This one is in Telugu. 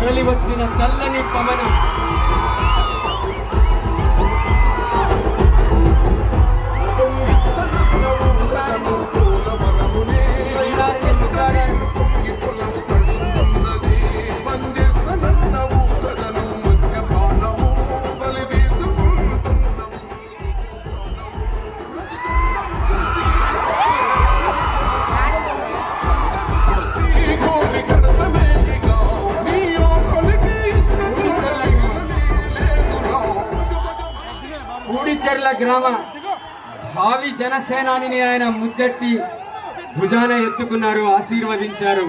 తరలి వచ్చిన చల్లని పవనం కూడిచెర్ల గ్రామ భావి జనసేనాని ఆయన ముద్దెట్టి భుజాన ఎత్తుకున్నారు, ఆశీర్వదించారు.